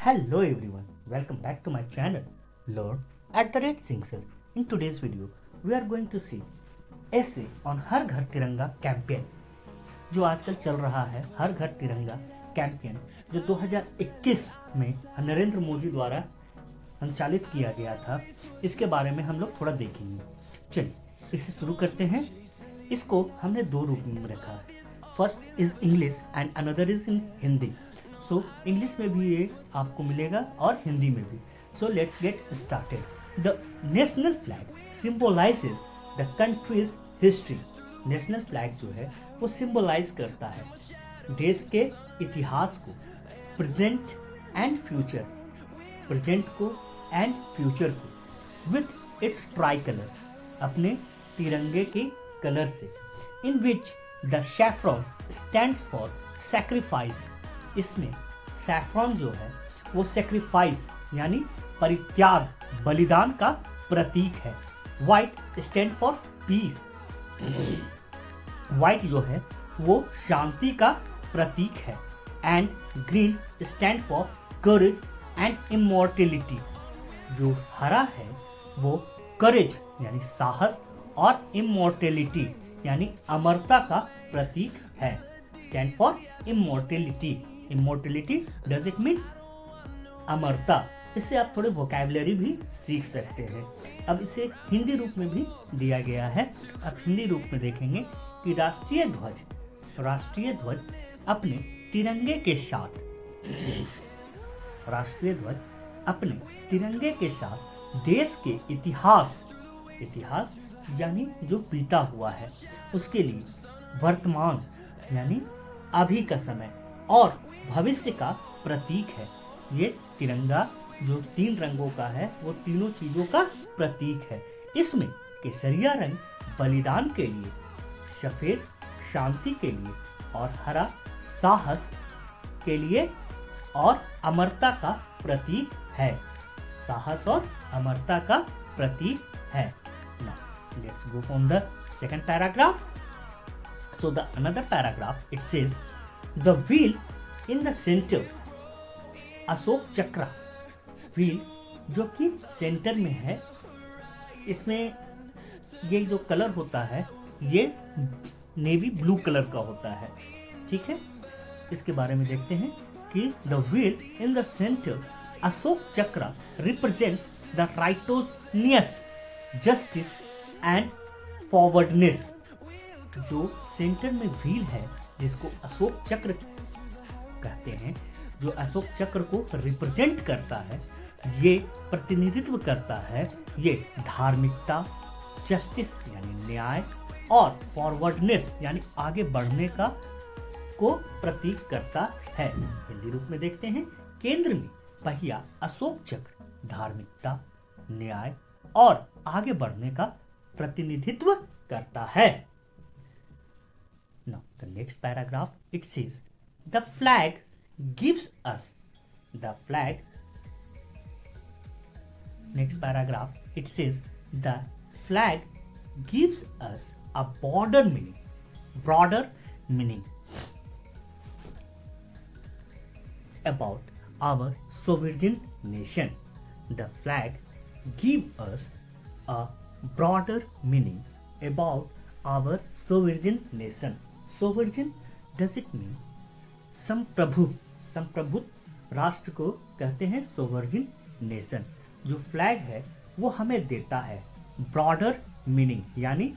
Hello everyone, welcome back to my channel Lord @Singsir. In today's video, we are going to see essay on हर घर तिरंगा campaign जो आजकल चल रहा है। हर घर तिरंगा कैंपेन जो 2021 में नरेंद्र मोदी द्वारा संचालित किया गया था, इसके बारे में हम लोग थोड़ा देखेंगे। चलिए इसे शुरू करते हैं। इसको हमने दो रूप में रखा है, first is English and another is in Hindi. So English में भी ये आपको मिलेगा और हिंदी में भी। So let's get started. The national flag symbolises the countries history. National flag जो है वो सिंबलाइज करता है देश के इतिहास को, प्रेजेंट एंड फ्यूचर, प्रेजेंट को एंड फ्यूचर को, विथ इट्स ट्राई कलर, अपने तिरंगे के कलर से, in which the saffron stands for sacrifice. इसमें सैफ्रॉन जो है वो सैक्रिफाइस यानी परित्याग, बलिदान का प्रतीक है। White stand for piece. White जो है वो शांति का प्रतीक है। And green stand for courage and immortality. जो हरा है वो करेज यानी साहस और इमॉर्टेलिटी यानी अमरता का प्रतीक है। Stand for immortality. Immortality does it mean अमरता। इससे आप थोड़े वोकैबुलरी भी सीख सकते हैं। अब इसे हिंदी रूप में भी दिया गया है। अब हिंदी रूप में देखेंगे कि राष्ट्रीय ध्वज अपने तिरंगे के साथ, राष्ट्रीय ध्वज अपने तिरंगे के साथ देश के इतिहास यानी जो बीता हुआ है उसके लिए, वर्तमान यानी अभी का समय और भविष्य का प्रतीक है। ये तिरंगा जो 3 रंगों का है वो तीनों चीजों का प्रतीक है। इसमें केसरिया रंग बलिदान के लिए, सफेद शांति के लिए और हरा साहस के लिए और अमरता का प्रतीक है। साहस और अमरता का प्रतीक है। Now let's go from the second paragraph. So the another paragraph, it says the wheel in the center, Ashok चक्र, व्हील जो कि सेंटर में है, इसमें ये जो कलर होता है ये नेवी ब्लू कलर का होता है। ठीक है, इसके बारे में देखते हैं कि the wheel in the centre Ashoka Chakra represents the righteous, justice and forwardness. जो सेंटर में व्हील है जिसको अशोक चक्र कहते हैं, जो अशोक चक्र को रिप्रेजेंट करता है, ये प्रतिनिधित्व करता है, ये धार्मिकता, जस्टिस यानी न्याय और फॉरवर्डनेस यानी आगे बढ़ने का को प्रतीक करता है। हिंदी रूप में देखते हैं। केंद्र में पहिया अशोक चक्र धार्मिकता, न्याय और आगे बढ़ने का प्रतिनिधित्व करता है। Now the next paragraph, it says the flag gives us, the flag, next paragraph, it says the flag gives us a broader meaning about our sovereign nation. The flag gives us a broader meaning about our sovereign nation. Sovereign does it mean संप्रभुत्व राष्ट्र को कहते हैं सोवरजिन nation. जो flag है वो हमें देता है ब्रॉडर मीनिंग यानी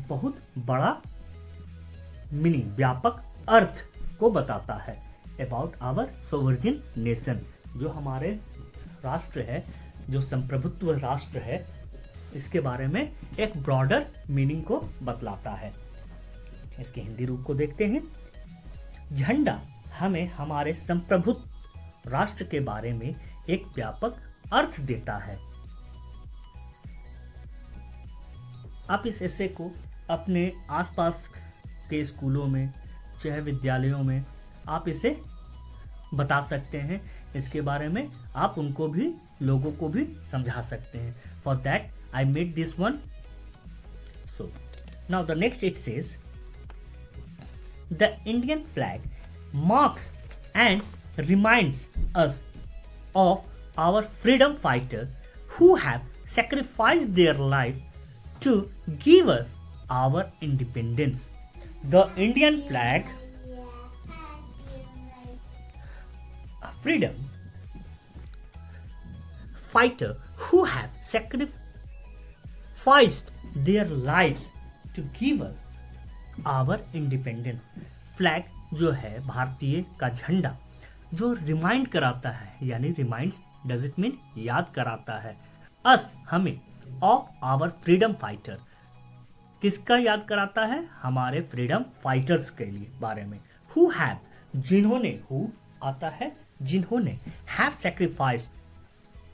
बहुत बड़ा मीनिंग, व्यापक अर्थ को बताता है अबाउट आवर सोवरजिन नेशन। जो हमारे राष्ट्र है, जो संप्रभुत्व राष्ट्र है, इसके बारे में एक ब्रॉडर मीनिंग को बतलाता है। इसके हिंदी रूप को देखते हैं। झंडा हमें हमारे संप्रभुत्व राष्ट्र के बारे में एक व्यापक अर्थ देता है। आप इस एसे को अपने आसपास के स्कूलों में, चाहे विद्यालयों में, आप इसे बता सकते हैं। इसके बारे में आप उनको भी, लोगों को भी समझा सकते हैं। For that I made this one. So now the next it says the Indian flag marks and reminds us of our freedom fighters who have sacrificed their life to give us our independence. The Indian flag, freedom fighter who have sacrificed their lives to give us our independence. Flag जो है भारतीय का झंडा जो remind कराता है, यानी reminds does it mean याद कराता है अस हमें ऑफ आवर फ्रीडम फाइटर, किसका याद कराता है, हमारे फ्रीडम फाइटर्स के लिए बारे में, हु हैव जिन्होंने, हु आता है जिन्होंने, हैव सैक्रिफाइस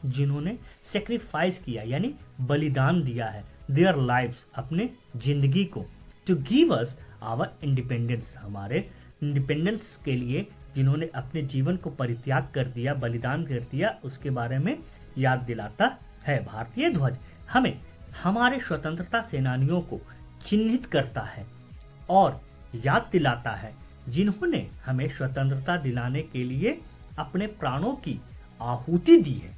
जिन्होंने सैक्रिफाइस किया यानी बलिदान दिया है, देयर लाइव्स अपने जिंदगी को, to give us our independence हमारे इंडिपेंडेंस के लिए जिन्होंने अपने जीवन को परित्याग कर दिया, बलिदान कर दिया, उसके बारे में याद दिलाता है। भारतीय ध्वज हमें हमारे स्वतंत्रता सेनानियों को चिन्हित करता है और याद दिलाता है जिन्होंने हमें स्वतंत्रता दिलाने के लिए अपने प्राणों की आहुति दी है।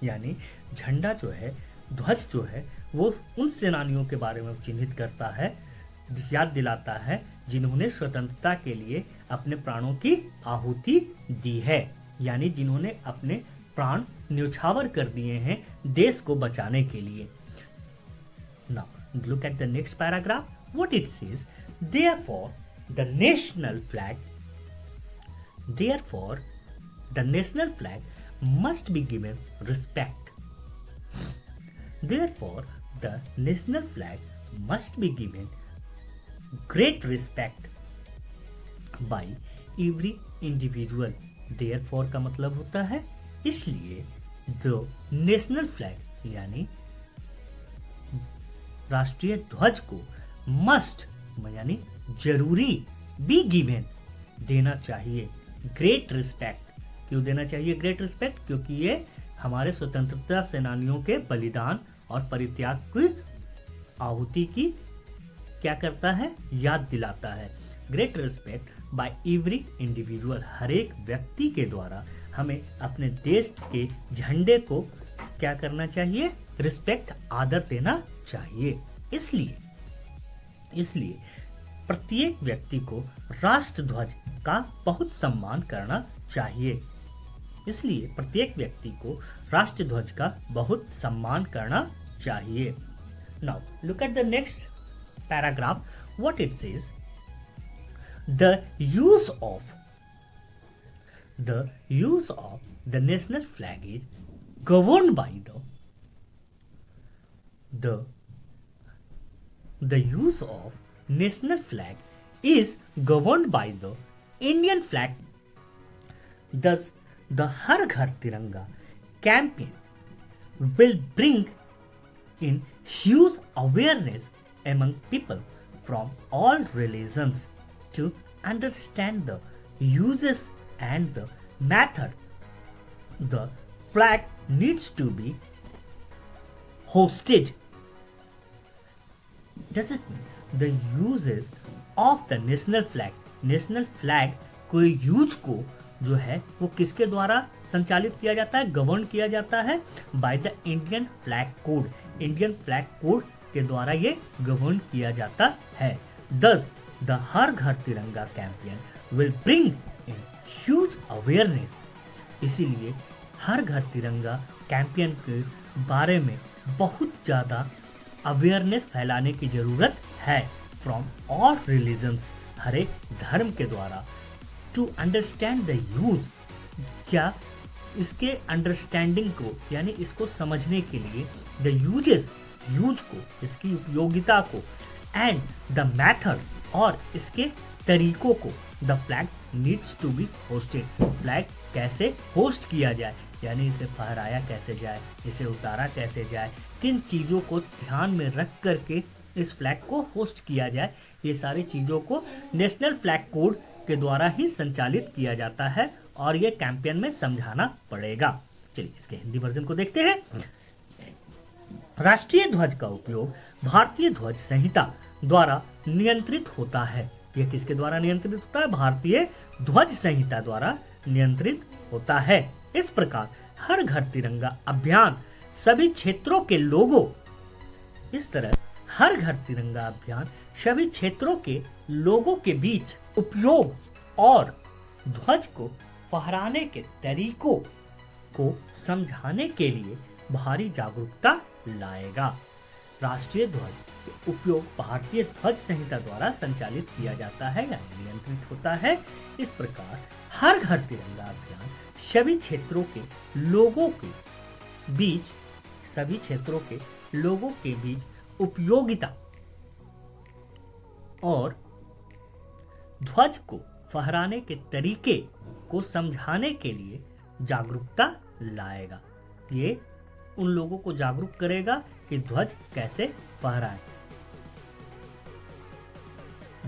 यानी झंडा जो है, ध्वज जो है, वो उन सेनानियों के बारे में चिन्हित करता है, याद दिलाता है जिन्होंने स्वतंत्रता के लिए अपने प्राणों की आहुति दी है, यानी जिन्होंने अपने प्राण न्यौछावर कर दिए हैं देश को बचाने के लिए। Now look at the next paragraph, what it says, therefore the national flag, therefore the national flag must be given respect, therefore the national flag must be given great respect by every individual. therefore का मतलब होता है इसलिए, the national flag यानी राष्ट्रीय ध्वज को must यानी जरूरी, be given देना चाहिए, great respect क्यों देना चाहिए ग्रेट रिस्पेक्ट, क्योंकि ये हमारे स्वतंत्रता सेनानियों के बलिदान और परित्याग की आहुति की क्या करता है, याद दिलाता है। Great respect by every individual, हर एक व्यक्ति के द्वारा हमें अपने देश के झंडे को क्या करना चाहिए, रिस्पेक्ट, आदर देना चाहिए। इसलिए प्रत्येक व्यक्ति को राष्ट्र ध्वज का बहुत सम्मान करना चाहिए। इसलिए प्रत्येक व्यक्ति को राष्ट्र ध्वज का बहुत सम्मान करना चाहिए। Now look at the next paragraph, what it says, the use of the national flag is governed bye the use of national flag is governed by the Indian flag. Thus the Har Ghar Tiranga campaign will bring in huge awareness among people from all religions to understand the uses and the method the flag needs to be hoisted. Does it mean the uses of the national flag? National flag को use को जो है वो किसके द्वारा संचालित किया जाता है, गवर्न किया जाता है, by the Indian flag code, Indian flag code के द्वारा ये गवर्न किया जाता है। Thus the हर घर तिरंगा campaign will bring in huge awareness, इसीलिए हर घर तिरंगा कैंपेन के बारे में बहुत ज़्यादा अवेयरनेस फैलाने की जरूरत है फ्रॉम ऑल रिलीजन्स, हर एक धर्म के द्वारा, टू अंडरस्टैंड द यूज, क्या इसके अंडरस्टैंडिंग को यानी इसको समझने के लिए, द यूजेस यूज को, इसकी उपयोगिता को, एंड द मैथड और इसके तरीकों को, the flag needs to be hoisted, flag कैसे होस्ट किया जाए, यानी इसे फहराया कैसे जाए, इसे उतारा कैसे जाए, किन चीज़ों को ध्यान में रख करके इस फ्लैग को होस्ट किया जाए, ये सारी चीज़ों को नेशनल फ्लैग कोड के द्वारा ही संचालित किया जाता है और ये कैंपेन में समझाना पड़ेगा। चलिए इसके हिंदी वर्जन को देखते हैं। राष्ट्रीय ध्वज का उपयोग भारतीय ध्वज संहिता द्वारा नियंत्रित होता है। यह किसके द्वारा नियंत्रित होता है? भारतीय ध्वज संहिता द्वारा नियंत्रित होता है। इस प्रकार हर घर तिरंगा अभियान सभी क्षेत्रों के लोगों इस तरह हर घर तिरंगा अभियान सभी क्षेत्रों के लोगों के बीच उपयोग और ध्वज को फहराने के तरीकों को समझाने के लिए भारी जागरूकता लाएगा। राष्ट्रीय ध्वज का उपयोग भारतीय ध्वज संहिता द्वारा संचालित किया जाता है या नियंत्रित होता है। इस प्रकार हर घर तिरंगा अभियान सभी क्षेत्रों के लोगों के बीच उपयोगिता और ध्वज को फहराने के तरीके को समझाने के लिए जागरूकता लाएगा। ये उन लोगों को जागरूक करेगा कि ध्वज कैसे फहराएं।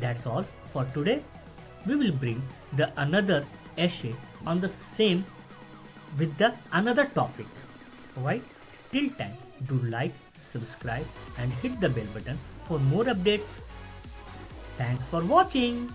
That's all for today. We will bring the another essay on the same with the another topic. Alright? Till time, do like, subscribe and hit the bell button for more updates. Thanks for watching.